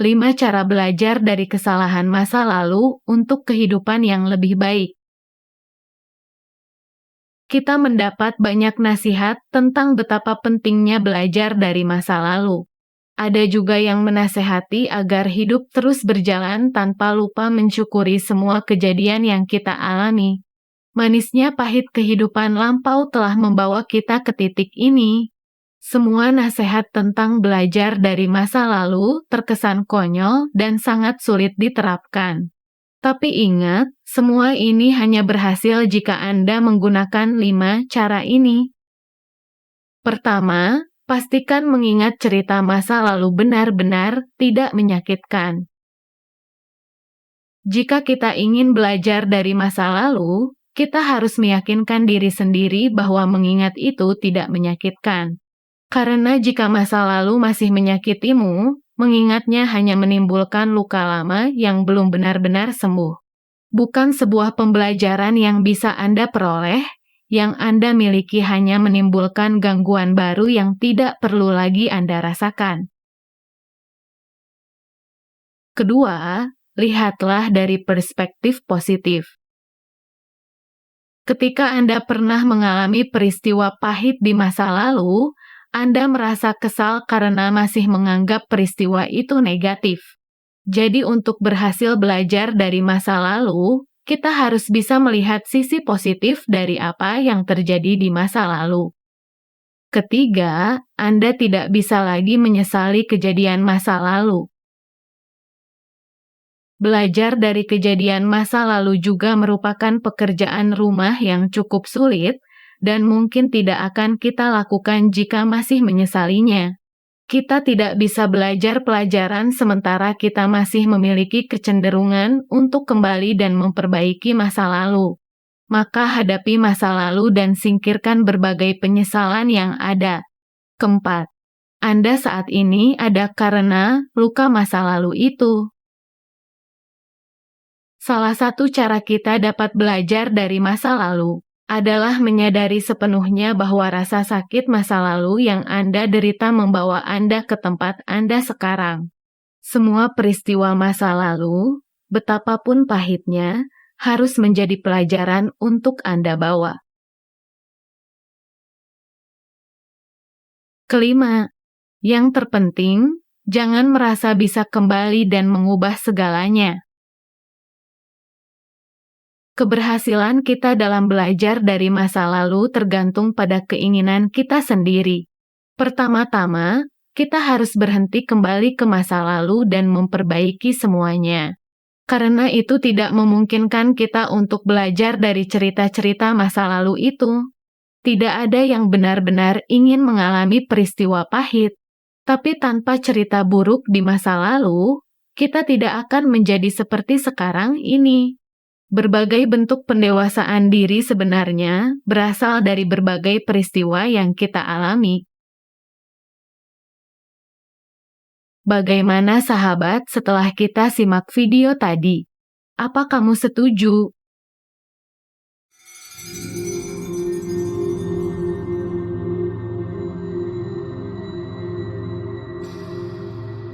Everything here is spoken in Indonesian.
5 cara belajar dari kesalahan masa lalu untuk kehidupan yang lebih baik. Kita mendapat banyak nasihat tentang betapa pentingnya belajar dari masa lalu. Ada juga yang menasehati agar hidup terus berjalan tanpa lupa mensyukuri semua kejadian yang kita alami. Manisnya pahit kehidupan lampau telah membawa kita ke titik ini. Semua nasihat tentang belajar dari masa lalu terkesan konyol dan sangat sulit diterapkan. Tapi ingat, semua ini hanya berhasil jika Anda menggunakan 5 cara ini. Pertama, pastikan mengingat cerita masa lalu benar-benar tidak menyakitkan. Jika kita ingin belajar dari masa lalu, kita harus meyakinkan diri sendiri bahwa mengingat itu tidak menyakitkan. Karena jika masa lalu masih menyakitimu, mengingatnya hanya menimbulkan luka lama yang belum benar-benar sembuh. Bukan sebuah pembelajaran yang bisa Anda peroleh, yang Anda miliki hanya menimbulkan gangguan baru yang tidak perlu lagi Anda rasakan. Kedua, lihatlah dari perspektif positif. Ketika Anda pernah mengalami peristiwa pahit di masa lalu, Anda merasa kesal karena masih menganggap peristiwa itu negatif. Jadi untuk berhasil belajar dari masa lalu, kita harus bisa melihat sisi positif dari apa yang terjadi di masa lalu. Ketiga, Anda tidak bisa lagi menyesali kejadian masa lalu. Belajar dari kejadian masa lalu juga merupakan pekerjaan rumah yang cukup sulit dan mungkin tidak akan kita lakukan jika masih menyesalinya. Kita tidak bisa belajar pelajaran sementara kita masih memiliki kecenderungan untuk kembali dan memperbaiki masa lalu. Maka hadapi masa lalu dan singkirkan berbagai penyesalan yang ada. Keempat, Anda saat ini ada karena luka masa lalu itu. Salah satu cara kita dapat belajar dari masa lalu adalah menyadari sepenuhnya bahwa rasa sakit masa lalu yang Anda derita membawa Anda ke tempat Anda sekarang. Semua peristiwa masa lalu, betapapun pahitnya, harus menjadi pelajaran untuk Anda bawa. Kelima, yang terpenting, jangan merasa bisa kembali dan mengubah segalanya. Keberhasilan kita dalam belajar dari masa lalu tergantung pada keinginan kita sendiri. Pertama-tama, kita harus berhenti kembali ke masa lalu dan memperbaiki semuanya. Karena itu tidak memungkinkan kita untuk belajar dari cerita-cerita masa lalu itu. Tidak ada yang benar-benar ingin mengalami peristiwa pahit. Tapi tanpa cerita buruk di masa lalu, kita tidak akan menjadi seperti sekarang ini. Berbagai bentuk pendewasaan diri sebenarnya berasal dari berbagai peristiwa yang kita alami. Bagaimana sahabat setelah kita simak video tadi? Apa kamu setuju